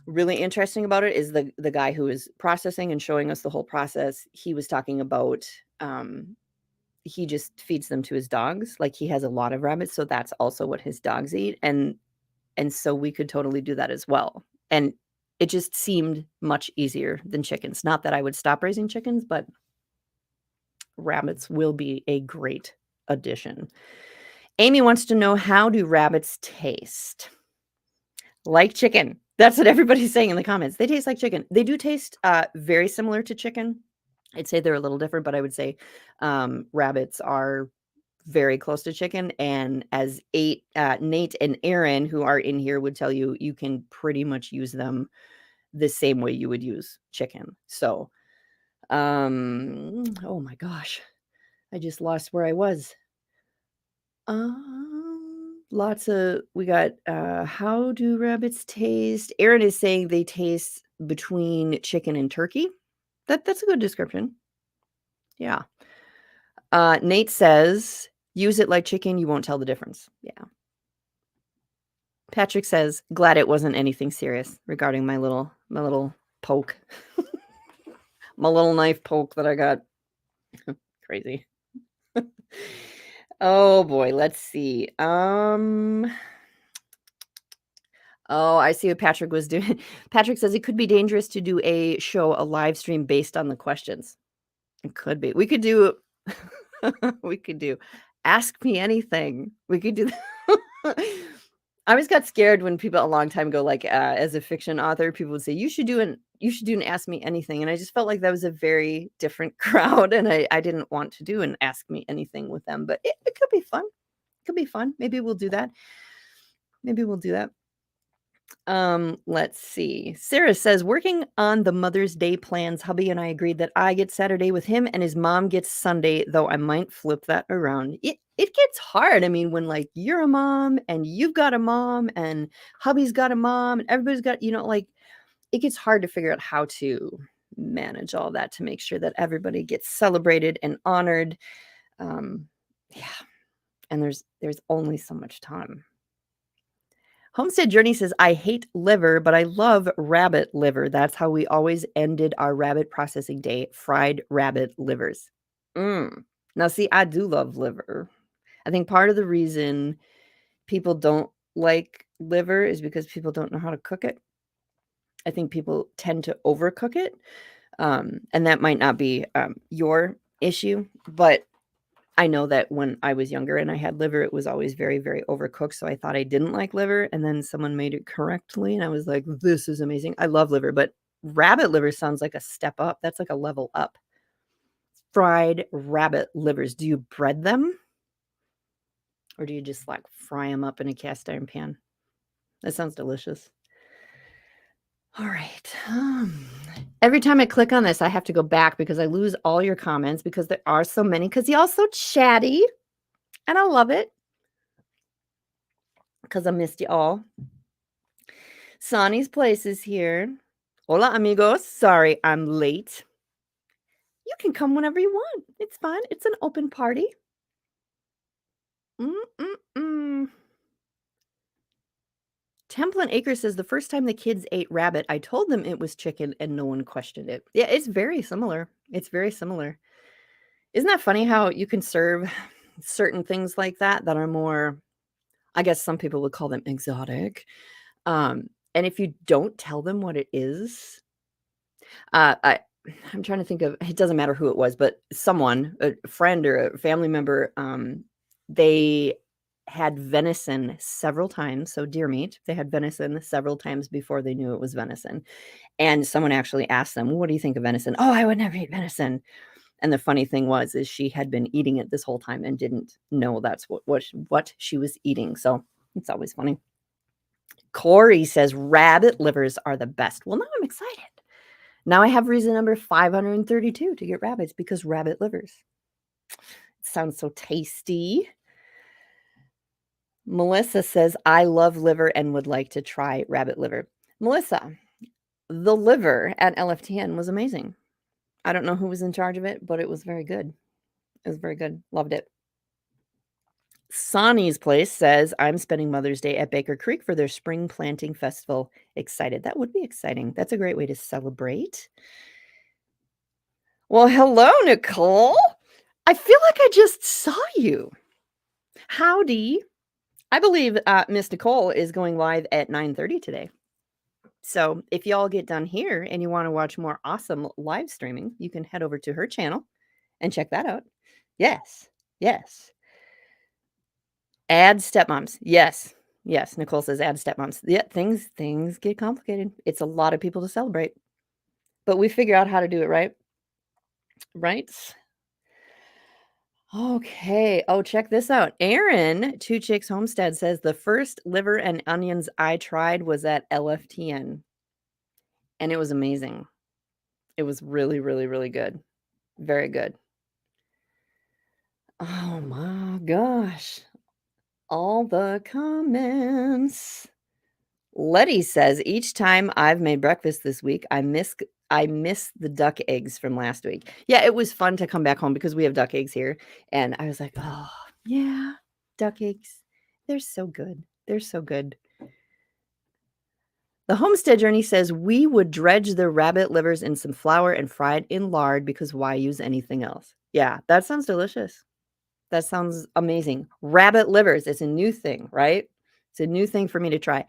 really interesting about it is the guy who is processing and showing us the whole process. He was talking about he just feeds them to his dogs. Like he has a lot of rabbits, so that's also what his dogs eat, and so we could totally do that as well. And it just seemed much easier than chickens. Not that I would stop raising chickens, but rabbits will be a great addition. Amy wants to know, how do rabbits taste? like chicken. That's what everybody's saying in the comments. They taste like chicken. They do taste very similar to chicken. I'd say they're a little different, but I would say rabbits are very close to chicken. And as Nate and Aaron, who are in here, would tell you, you can pretty much use them the same way you would use chicken. So, oh my gosh, I just lost where I was. We got how do rabbits taste? Aaron is saying they taste between chicken and turkey. That's a good description. Yeah. Nate says use it like chicken, you won't tell the difference. Yeah. Patrick says glad it wasn't anything serious regarding my little poke. My little knife poke that I got. Crazy. Oh boy, let's see. Oh, I see what Patrick was doing. Patrick says it could be dangerous to do a live stream based on the questions. It could be. We could do we could do ask me anything. We could do I always got scared when people a long time ago, like as a fiction author, people would say you should do an ask me anything. And I just felt like that was a very different crowd. And I didn't want to do an ask me anything with them, but it could be fun. It could be fun. Maybe we'll do that. Let's see. Sarah says, working on the Mother's Day plans, hubby and I agreed that I get Saturday with him and his mom gets Sunday, though I might flip that around. It gets hard. I mean, when like you're a mom and you've got a mom and hubby's got a mom and everybody's got, like it gets hard to figure out how to manage all that to make sure that everybody gets celebrated and honored. Yeah. And there's only so much time. Homestead Journey says, I hate liver, but I love rabbit liver. That's how we always ended our rabbit processing day, fried rabbit livers. Now, see, I do love liver. I think part of the reason people don't like liver is because people don't know how to cook it. I think people tend to overcook it. And that might not be your issue, but I know that when I was younger and I had liver, it was always very, very overcooked. So I thought I didn't like liver. And then someone made it correctly. And I was like, this is amazing. I love liver. But rabbit liver sounds like a step up. That's like a level up. Fried rabbit livers. Do you bread them? Or do you just like fry them up in a cast iron pan? That sounds delicious. All right. Every time I click on this, I have to go back because I lose all your comments because there are so many, because y'all so chatty. And I love it. Because I missed you all. Sonny's Place is here. Hola, amigos. Sorry, I'm late. You can come whenever you want. It's fine. It's an open party. Templin Acre says the first time the kids ate rabbit, I told them it was chicken and no one questioned it. Yeah, it's very similar. It's very similar. Isn't that funny how you can serve certain things like that are more, I guess some people would call them exotic. And if you don't tell them what it is, I'm trying to think of, it doesn't matter who it was, but someone, a friend or a family member, they had venison several times. So deer meat, they had venison several times before they knew it was venison. And someone actually asked them, what do you think of venison? Oh, I would never eat venison. And the funny thing is she had been eating it this whole time and didn't know that's what she was eating. So it's always funny. Corey says rabbit livers are the best. Well, now I'm excited. Now I have reason number 532 to get rabbits because rabbit livers. It sounds so tasty. Melissa says, I love liver and would like to try rabbit liver. Melissa, the liver at LFTN was amazing. I don't know who was in charge of it, but it was very good. It was very good. Loved it. Sonny's Place says, I'm spending Mother's Day at Baker Creek for their spring planting festival. Excited. That would be exciting. That's a great way to celebrate. Well, hello, Nicole. I feel like I just saw you. Howdy. I believe Miss Nicole is going live at 9:30 today. So if y'all get done here and you want to watch more awesome live streaming, you can head over to her channel and check that out. Yes. Yes. Add stepmoms. Yes. Yes, Nicole says add stepmoms. Yeah, things get complicated. It's a lot of people to celebrate. But we figure out how to do it, right? Right? Okay. Oh, check this out. Aaron, Two Chicks Homestead, says the first liver and onions I tried was at LFTN. And it was amazing. It was really, really, really good. Very good. Oh my gosh. All the comments. Letty says, each time I've made breakfast this week, I miss the duck eggs from last week. Yeah, it was fun to come back home because we have duck eggs here. And I was like, oh, yeah, duck eggs. They're so good. They're so good. The Homestead Journey says, we would dredge the rabbit livers in some flour and fry it in lard because why use anything else? Yeah, that sounds delicious. That sounds amazing. Rabbit livers. It's a new thing, right? It's a new thing for me to try.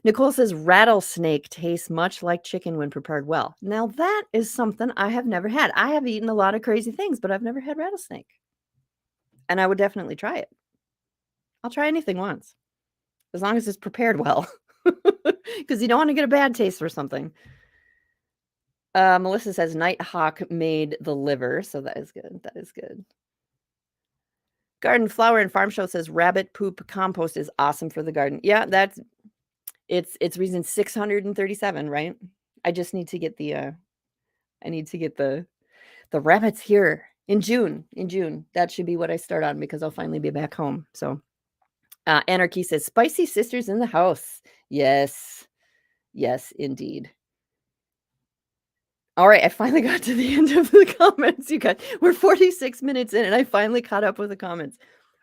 Nicole says rattlesnake tastes much like chicken when prepared well. Now that is something I have never had. I have eaten a lot of crazy things, but I've never had rattlesnake. And I would definitely try it. I'll try anything once, as long as it's prepared well, because you don't want to get a bad taste or something. Melissa says Nighthawk made the liver, so that is good. That is good. Garden Flower and Farm Show says rabbit poop compost is awesome for the garden. Yeah, it's reason 637, right? I just need to get the rabbits here in June. In June. That should be what I start on because I'll finally be back home. So Anarchy says spicy sisters in the house. Yes. Yes, indeed. All right, I finally got to the end of the comments. You guys, we're 46 minutes in and I finally caught up with the comments.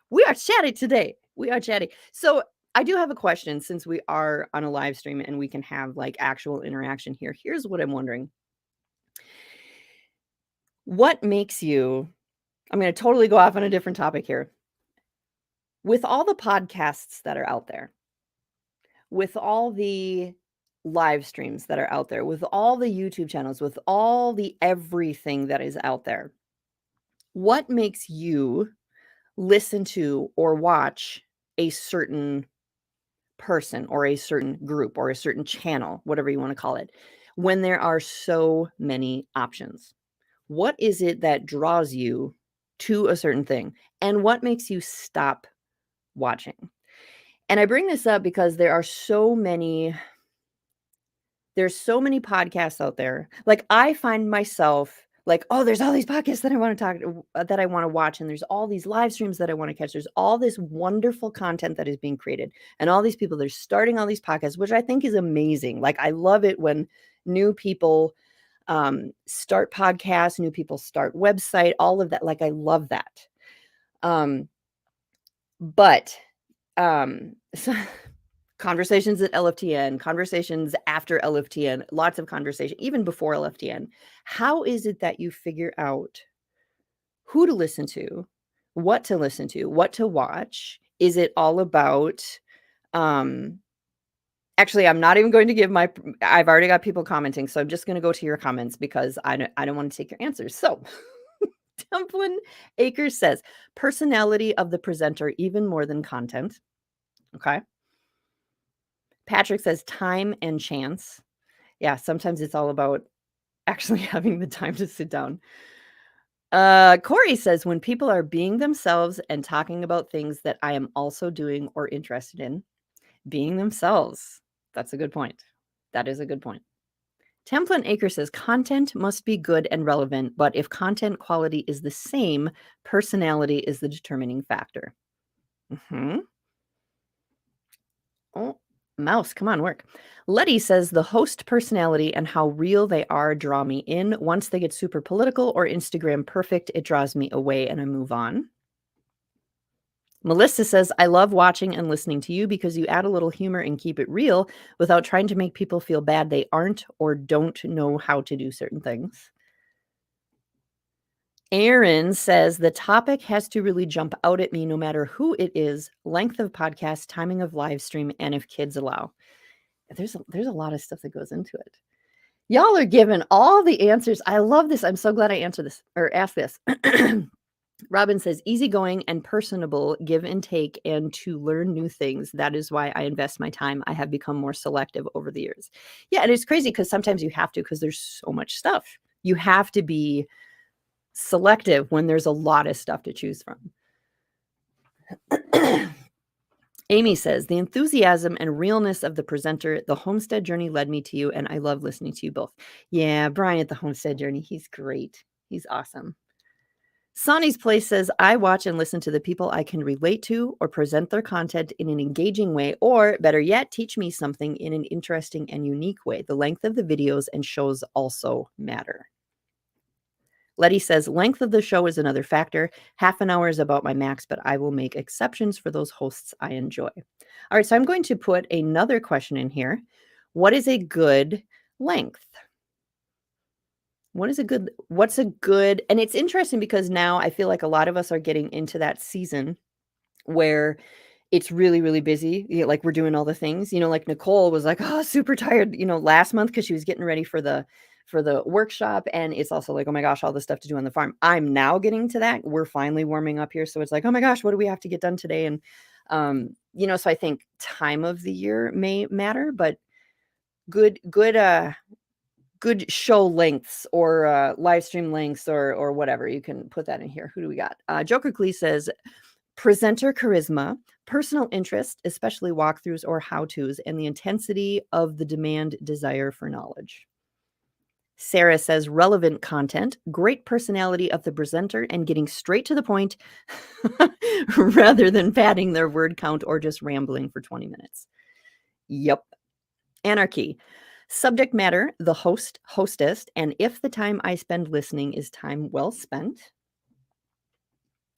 We are chatty today. We are chatty. So I do have a question since we are on a live stream and we can have like actual interaction here. Here's what I'm wondering. What makes you, I'm going to totally go off on a different topic here. With all the podcasts that are out there, with all the live streams that are out there, with all the YouTube channels, with all the everything that is out there, what makes you listen to or watch a certain person or a certain group or a certain channel, whatever you want to call it, when there are so many options? What is it that draws you to a certain thing? And what makes you stop watching? And I bring this up because there's so many podcasts out there. Like I find myself like, oh, there's all these podcasts that I want to watch, and there's all these live streams that I want to catch. There's all this wonderful content that is being created, and all these people, they're starting all these podcasts, which I think is amazing. Like I love it when new people start podcasts, new people start website, all of that. Like I love that. But so conversations at LFTN, conversations after LFTN, lots of conversation, even before LFTN. How is it that you figure out who to listen to, what to watch? Is it all about, actually, I'm not even going to give I've already got people commenting, so I'm just going to go to your comments because I don't want to take your answers. So Templin Akers says, personality of the presenter even more than content. Okay. Patrick says time and chance. Yeah, sometimes it's all about actually having the time to sit down. Corey says, when people are being themselves and talking about things that I am also doing or interested in, being themselves. That's a good point. That is a good point. Templin Acre says, content must be good and relevant, but if content quality is the same, personality is the determining factor. Oh, mouse, come on, work. Letty says, the host personality and how real they are draw me in. Once they get super political or Instagram perfect, it draws me away and I move on. Melissa says, I love watching and listening to you because you add a little humor and keep it real without trying to make people feel bad they aren't or don't know how to do certain things. Aaron says, the topic has to really jump out at me no matter who it is, length of podcast, timing of live stream, and if kids allow. There's a lot of stuff that goes into it. Y'all are giving all the answers. I love this. I'm so glad I answered this or asked this. Robin says, easygoing and personable, give and take, and to learn new things. That is why I invest my time. I have become more selective over the years. Yeah, and it's crazy because sometimes you have to, because there's so much stuff. You have to be selective when there's a lot of stuff to choose from. Amy says, the enthusiasm and realness of the presenter, the homestead journey led me to you, and I love listening to you both. Yeah, Brian at the homestead journey, he's great. He's awesome. Sonny's Place says, I watch and listen to the people I can relate to or present their content in an engaging way, or better yet, teach me something in an interesting and unique way. The length of the videos and shows also matter. Letty says, length of the show is another factor. Half an hour is about my max, but I will make exceptions for those hosts I enjoy. All right, so I'm going to put another question in here. What is a good length? What's a good, and it's interesting because now I feel like a lot of us are getting into that season where it's really, really busy. Like we're doing all the things, like Nicole was like, oh, super tired, last month because she was getting ready for the workshop. And it's also like, oh my gosh, all the stuff to do on the farm. I'm now getting to that. We're finally warming up here. So it's like, oh my gosh, what do we have to get done today? And, so I think time of the year may matter, but good show lengths or live stream lengths or whatever. You can put that in here. Who do we got? Joker Clee says, presenter charisma, personal interest, especially walkthroughs or how-tos, and the intensity of the demand desire for knowledge. Sarah says, relevant content, great personality of the presenter, and getting straight to the point rather than padding their word count or just rambling for 20 minutes. Yep. Anarchy. Subject matter, the host, hostess, and if the time I spend listening is time well spent.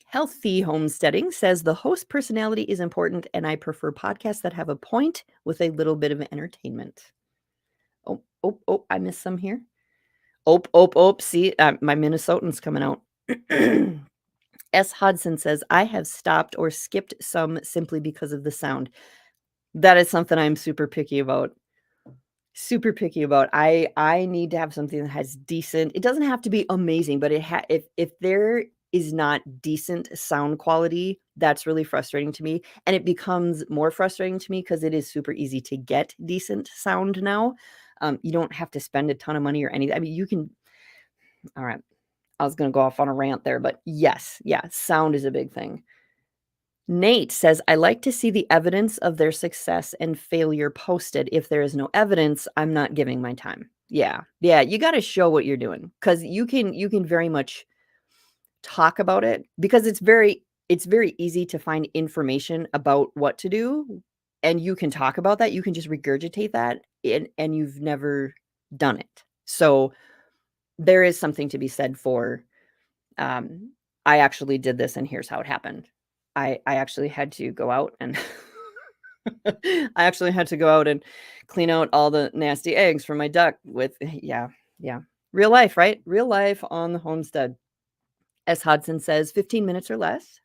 Healthy Homesteading says the host personality is important, and I prefer podcasts that have a point with a little bit of entertainment. Oh, I missed some here. See, my Minnesotan's coming out. S. Hudson says, I have stopped or skipped some simply because of the sound. That is something I'm super picky about. I need to have something that has decent, it doesn't have to be amazing, but if there is not decent sound quality, that's really frustrating to me. And it becomes more frustrating to me because it is super easy to get decent sound now. You don't have to spend a ton of money or anything. I mean, you can, all right. I was going to go off on a rant there, but yes, sound is a big thing. Nate says, I like to see the evidence of their success and failure posted. If there is no evidence, I'm not giving my time. Yeah. You got to show what you're doing because you can very much talk about it because it's very easy to find information about what to do. And you can talk about that. You can just regurgitate that and you've never done it. So there is something to be said for, I actually did this and here's how it happened. I actually had to go out and clean out all the nasty eggs from my duck with, yeah. Real life, right? Real life on the homestead. S. Hudson says 15 minutes or less.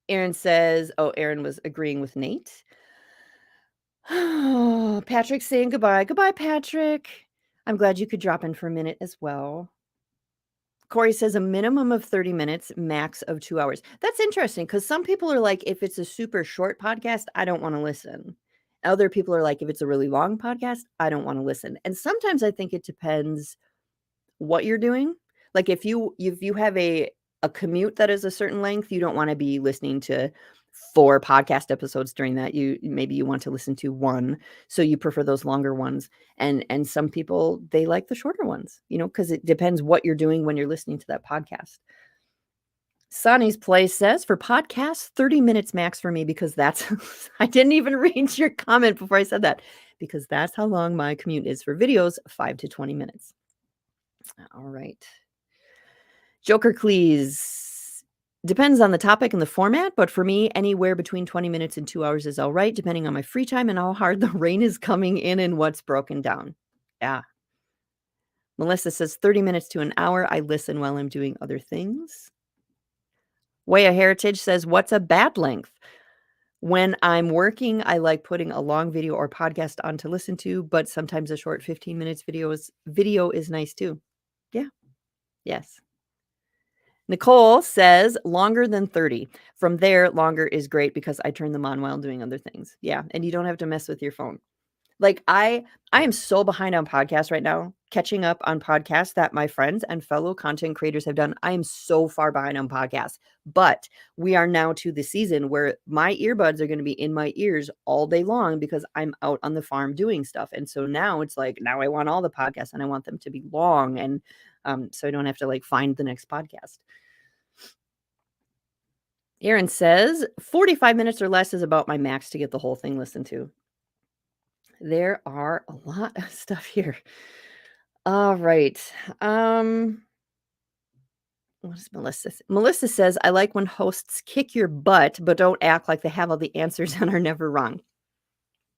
Aaron says, Aaron was agreeing with Nate. Patrick saying goodbye. Goodbye, Patrick. I'm glad you could drop in for a minute as well. Corey says a minimum of 30 minutes, max of 2 hours. That's interesting because some people are like, if it's a super short podcast, I don't want to listen. Other people are like, if it's a really long podcast, I don't want to listen. And sometimes I think it depends what you're doing. Like if you have a commute that is a certain length, you don't want to be listening to 4 podcast episodes during that. Maybe you want to listen to one, so you prefer those longer ones. And some people, they like the shorter ones, because it depends what you're doing when you're listening to that podcast. Sonny's Place says for podcasts, 30 minutes max for me because that's I didn't even read your comment before I said that, because that's how long my commute is. For videos, 5 to 20 minutes. All right. Joker Cleese. Depends on the topic and the format, but for me, anywhere between 20 minutes and 2 hours is all right, depending on my free time and how hard the rain is coming in and what's broken down. Yeah. Melissa says 30 minutes to an hour. I listen while I'm doing other things. Way of Heritage says, what's a bad length? When I'm working, I like putting a long video or podcast on to listen to, but sometimes a short 15 minutes video is nice too. Yeah. Yes. Nicole says longer than 30. From there, longer is great because I turn them on while doing other things. Yeah, and you don't have to mess with your phone. Like I am so behind on podcasts right now, catching up on podcasts that my friends and fellow content creators have done. I am so far behind on podcasts, but we are now to the season where my earbuds are going to be in my ears all day long because I'm out on the farm doing stuff. And so now it's like, now I want all the podcasts and I want them to be long. And so I don't have to like find the next podcast. Aaron says 45 minutes or less is about my max to get the whole thing listened to. There are a lot of stuff here. All right. What does Melissa say? Melissa says, I like when hosts kick your butt, but don't act like they have all the answers and are never wrong.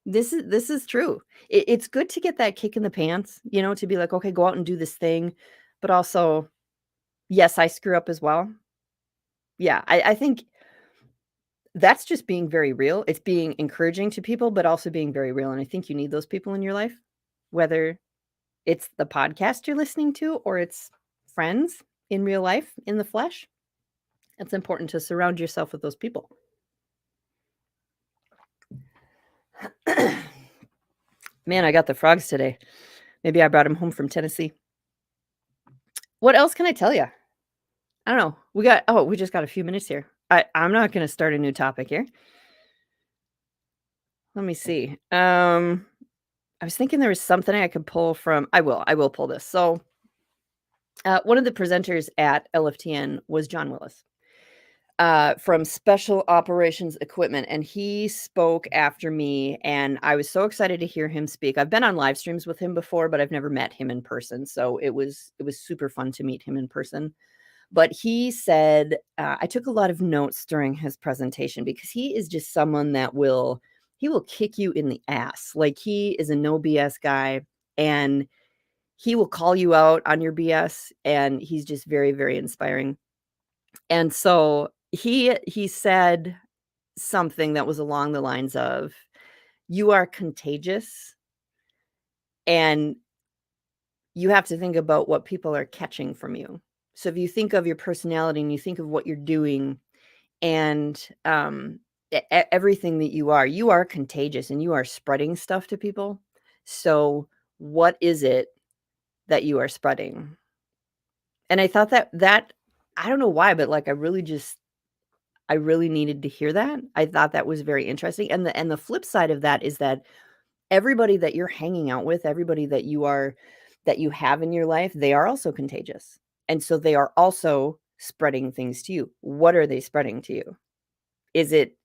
This is true. It's good to get that kick in the pants, to be like, okay, go out and do this thing. But also, yes, I screw up as well. Yeah, I think that's just being very real. It's being encouraging to people, but also being very real. And I think you need those people in your life, whether it's the podcast you're listening to or it's friends in real life, in the flesh. It's important to surround yourself with those people. Man, I got the frogs today. Maybe I brought them home from Tennessee. What else can I tell you? I don't know. We just got a few minutes here. I'm not going to start a new topic here. Let me see. I was thinking there was something I could pull from. I will pull this. So one of the presenters at LFTN was John Willis from Special Operations Equipment, and he spoke after me, and I was so excited to hear him speak. I've been on live streams with him before, but I've never met him in person, so it was super fun to meet him in person. But he said, I took a lot of notes during his presentation because he is just someone that will kick you in the ass. Like, he is a no BS guy, and he will call you out on your BS, and he's just very, very inspiring. And so he said something that was along the lines of, you are contagious, and you have to think about what people are catching from you. So if you think of your personality and you think of what you're doing and everything that you are contagious and you are spreading stuff to people. So what is it that you are spreading? And I thought that I don't know why, but like I really needed to hear that. I thought that was very interesting. And the flip side of that is that everybody that you're hanging out with, everybody that you have in your life, they are also contagious. And so they are also spreading things to you. What are they spreading to you? Is it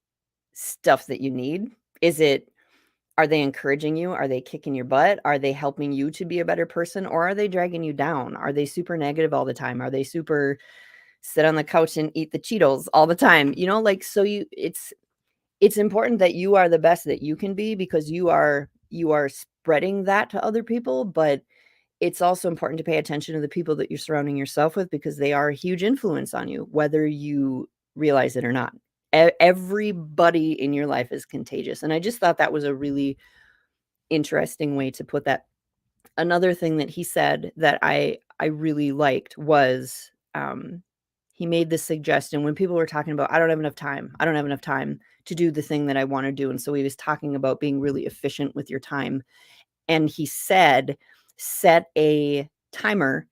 stuff that you need? Are they encouraging you? Are they kicking your butt? Are they helping you to be a better person? Or are they dragging you down? Are they super negative all the time? Are they super sit on the couch and eat the Cheetos all the time? So it's important that you are the best that you can be because you are spreading that to other people, but it's also important to pay attention to the people that you're surrounding yourself with because they are a huge influence on you, whether you realize it or not. Everybody in your life is contagious. And I just thought that was a really interesting way to put that. Another thing that he said that I really liked was he made this suggestion when people were talking about, I don't have enough time to do the thing that I want to do. And so he was talking about being really efficient with your time. And he said, set a timer,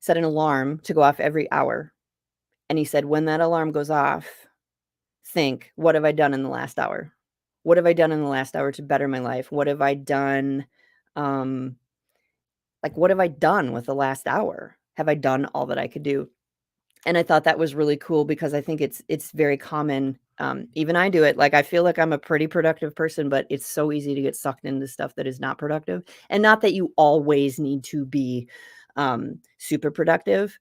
set an alarm to go off every hour. And he said, when that alarm goes off, think, what have I done in the last hour? What have I done in the last hour to better my life? What have I done? What have I done with the last hour? Have I done all that I could do? And I thought that was really cool because I think it's very common. Even I do it. Like, I feel like I'm a pretty productive person, but it's so easy to get sucked into stuff that is not productive. And not that you always need to be super productive.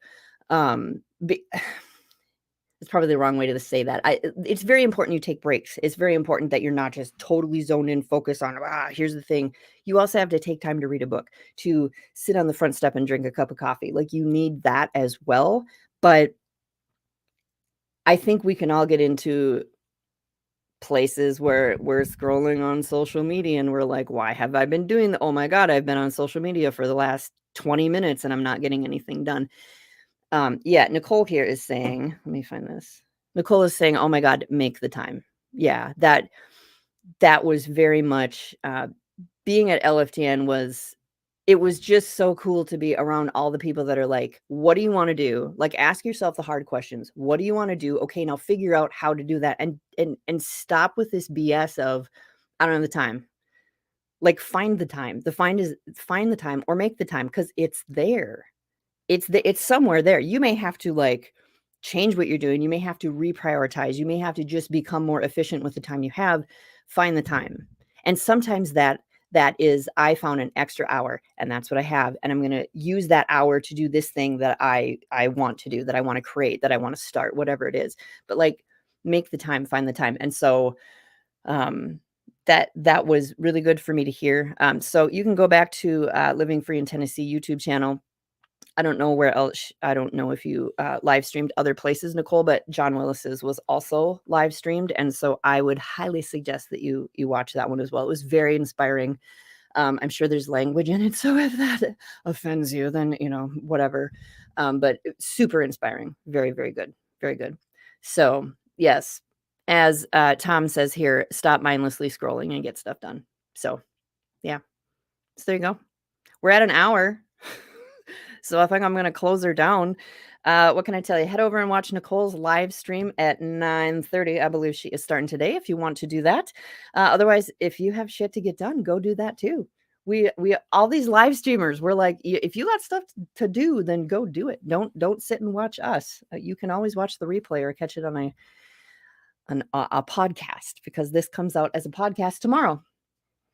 It's probably the wrong way to say that. It's very important you take breaks. It's very important that you're not just totally zoned in, focus on, here's the thing. You also have to take time to read a book, to sit on the front step and drink a cup of coffee. Like, you need that as well. But I think we can all get into places where we're scrolling on social media and we're like, why have I been doing that? Oh my God, I've been on social media for the last 20 minutes and I'm not getting anything done. Yeah, Nicole here is saying, let me find this. Nicole is saying, oh my God, make the time. Yeah, that was very much being at LFTN it was just so cool to be around all the people that are like, what do you want to do? Like, ask yourself the hard questions. What do you want to do? Okay, now figure out how to do that, and stop with this BS of, I don't have the time. Like, find the time. Find the time or make the time, because it's there. It's somewhere there. You may have to, like, change what you're doing. You may have to reprioritize. You may have to just become more efficient with the time you have. Find the time. And sometimes that is, I found an extra hour, and that's what I have, and I'm going to use that hour to do this thing that I want to do, that I want to create, that I want to start, whatever it is. But, like, make the time, find the time. And so that was really good for me to hear. So you can go back to Living Free in Tennessee YouTube channel. I don't know where else. I don't know if you live streamed other places, Nicole, but John Willis's was also live streamed, and so I would highly suggest that you watch that one as well. It was very inspiring. I'm sure there's language in it, so if that offends you, then whatever. But super inspiring. Very, very good. Very good. So yes, as Tom says here, stop mindlessly scrolling and get stuff done. So yeah, so there you go. We're at an hour. So I think I'm going to close her down. What can I tell you? Head over and watch Nicole's live stream at 9:30. I believe she is starting today, if you want to do that. Otherwise, if you have shit to get done, go do that too. We all these live streamers, we're like, if you got stuff to do, then go do it. Don't sit and watch us. You can always watch the replay or catch it on a podcast, because this comes out as a podcast tomorrow.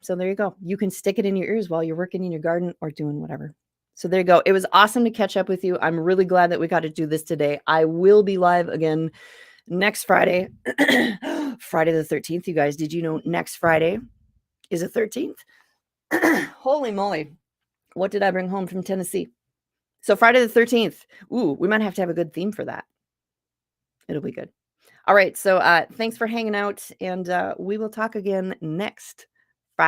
So there you go. You can stick it in your ears while you're working in your garden or doing whatever. So there you go. It was awesome to catch up with you. I'm really glad that we got to do this today. I will be live again next Friday, Friday the 13th. You guys, did you know next Friday is the 13th? Holy moly. What did I bring home from Tennessee? So Friday the 13th. Ooh, we might have to have a good theme for that. It'll be good. All right. So thanks for hanging out, and we will talk again next